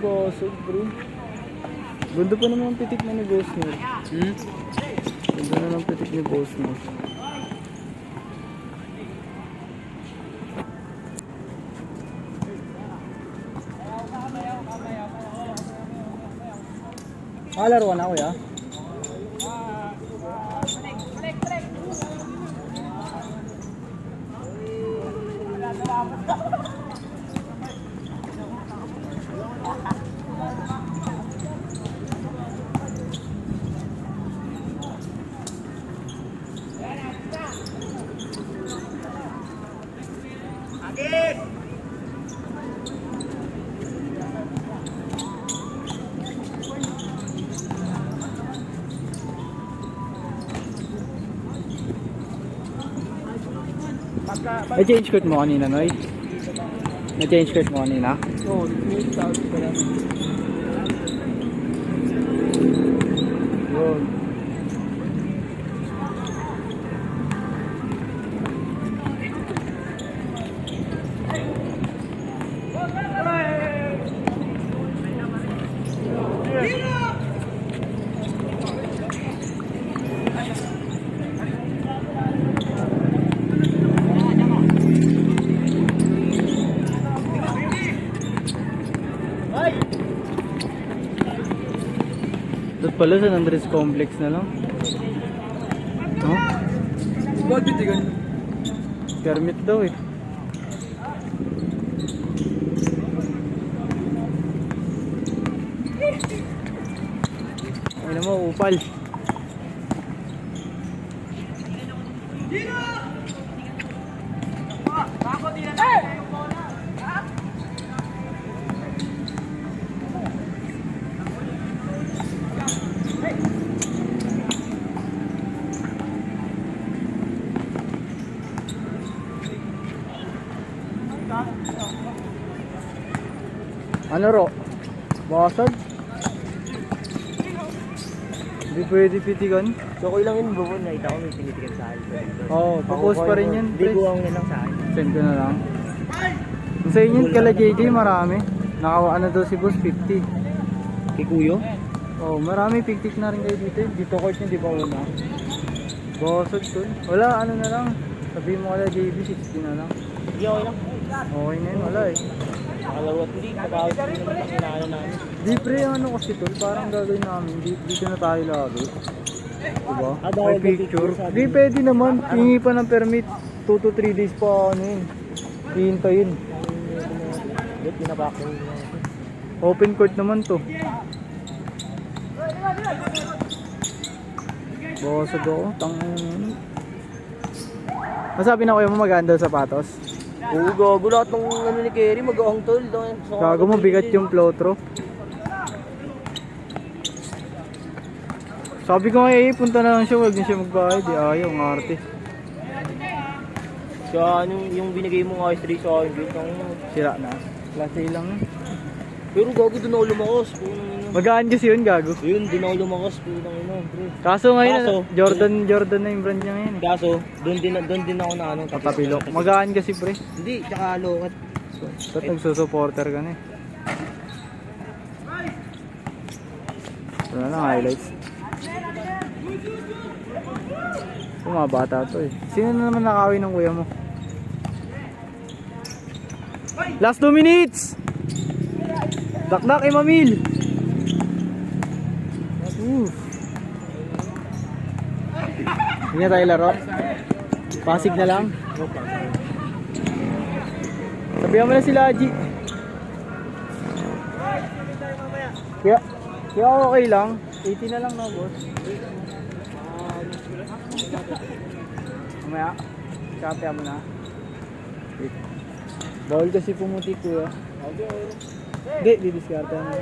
Bosog bro. Ganda pa naman ang pitik na ni Boss mo. Ganda na ng pitik ni Boss mo. Laruan ako ya. Na-change coat mo kanina, Noy? Na-change coat mo kanina? Oo, nag-change out ko lang. Yun. Doon pala sa Andres Complex na lang. No? Bakit ganyan? Permit daw eh. Ay naman, upal. Ano ro? Basag? Hindi pwede pitigan. So, okay lang yun bro, nakita ko may tinitigan sa akin. Oo, tapos pa rin yan. Hindi ko na lang sa akin. Send ko na lang. Kung sa inyo, kala JJ marami. Ano daw si Boss 50. Kay Kuyo? Oh, marami pictic na rin kayo dito. Dito court nyo, di ba una? Basag to. Wala, ano na lang. Sabihin mo kala JB, 60 na lang. Hindi, okay lang. Okay na yun, wala eh. Nakalaro at hindi, nakawag ko naman ang inaano namin. Di pre, ano kasi tol, parang gagawin namin. Dito na tayo lagi. Diba? Ah, bawal May picture. Di pwede naman. Hingi pa ng permit. 2 to 3 days pa ano yun. Hihintayin. Ba't pinabako yun? Open court naman to. Bosog ako. Masabi na kayo mo maganda sa sapatos? Oo, gago lahat ng ano ni Kerry, mag-aang tol. Gago mo, bigat yung flow-through. Sabi ko nga punta na lang siya, wag din siya magbayad. Di ayaw, ang arte. Siya, yung binigay mo nga straight sa akin, Sira na. Klase lang. pero gago doon ako lumakos. Magaan kasi yun, gago. Yun, doon ako lumakos. Kaso ngayon, Jordan na yung brand niya ngayon. Kaso, doon din ako na ano. Patapilok. Magaan kasi pre. Hindi, tsaka lokat. Ba't nagsusupporter ka na eh? Wala na highlights. Ito mga bata to eh. Sino na naman nakawin ng kuya mo? Last 2 minutes! Dakdak kay Mamil! Hindi na tayo laro. Pasig na lang. Sabihan mo na sila, Haji. Kaya okay lang. 80 na lang na, boss. Mamaya, kapya mo na. Wait. Bawal kasi pumuti, kuya. Hindi, didiskarte mo.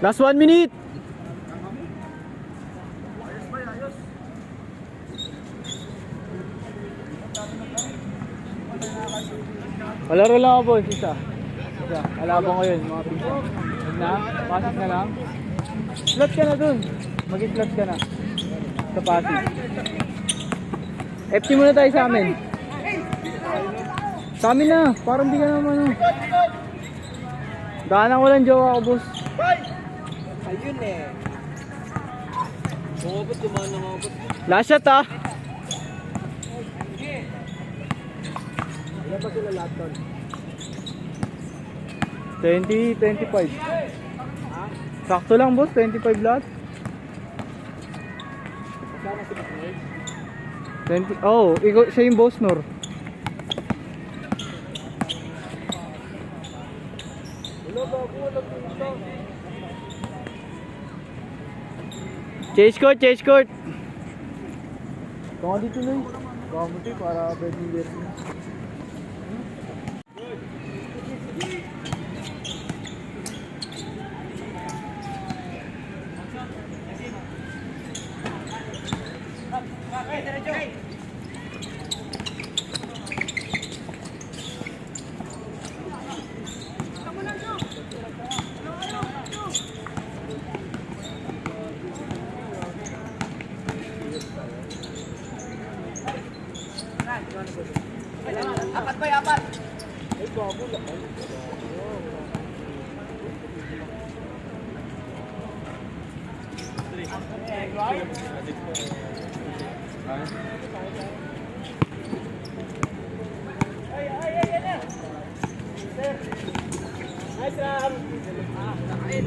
Last 1 minute. Palaro lang ako boys, isa. Isa. Alabang ko yun, mga pizza. Huwag na, passive na lang. Slot ka na dun. Mag-slot ka na. Sa passive. FT muna tayo sa amin. Sa amin na, parang di ka naman ano. Daanan ko lang jowa ko, boss. Ayun eh. Mabot, dumaan na mabot. Last shot ah. Wala pa sila lahat doon. 20, 25. Sakto lang boss, 25 lahat. Sana si Baknay. 20, oh, ikaw, siya yung boss, Nor. Wala ba ako? Wala punta. Chase court, chase court. Kung dito na kamuti para pwedeng year. Apat ba? Apat? Ay, bago lang. Nice Ram! Nakain!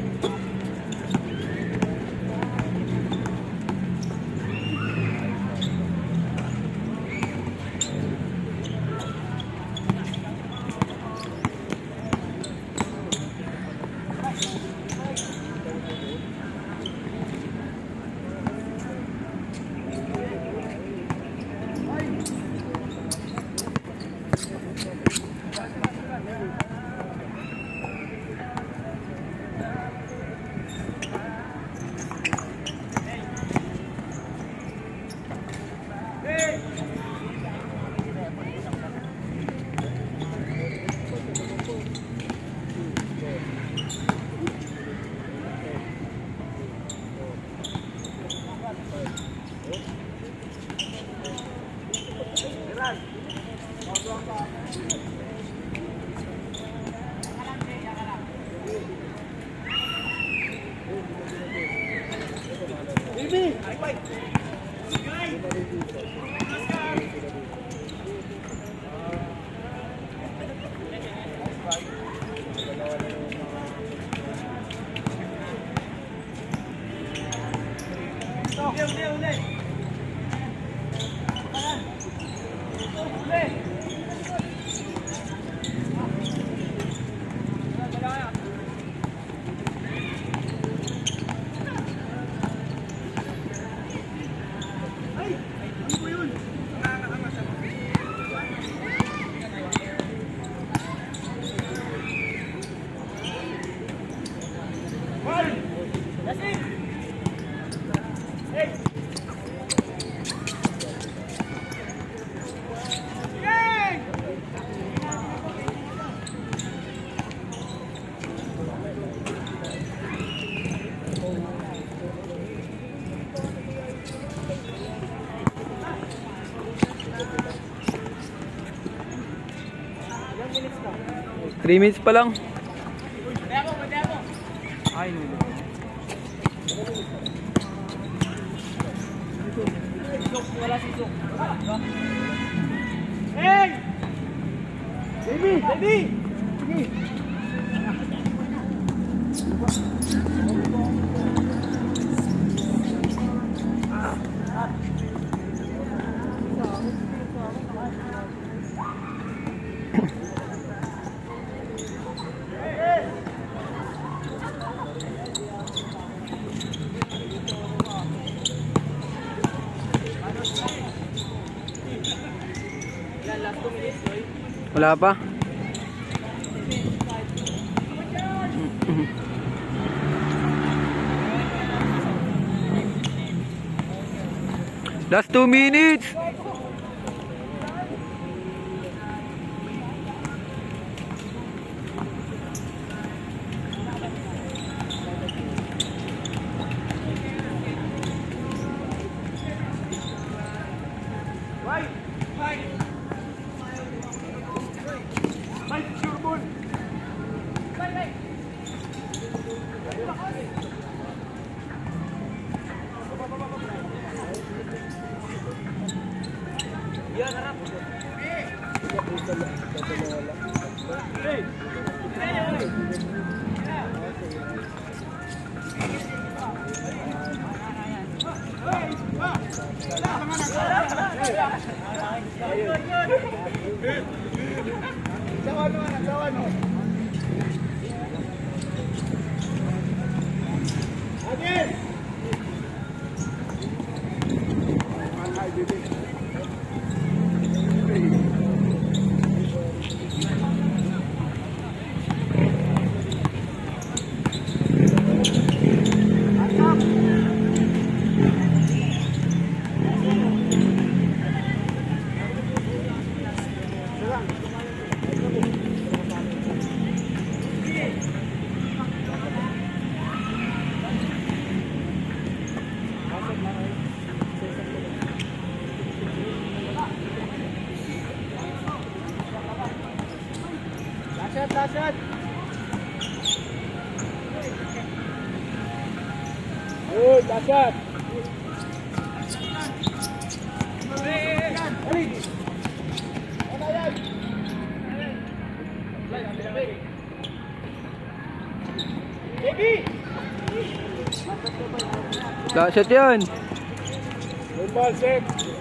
Ilang minutes na? 3 minutes pa lang. Mademo! Ay, no. Wala si Sok. Hey! Baby! Baby! Sige! Wala pa. Last 2 minutes. Last shot. Good, last shot. Last shot yun. Good ball, set.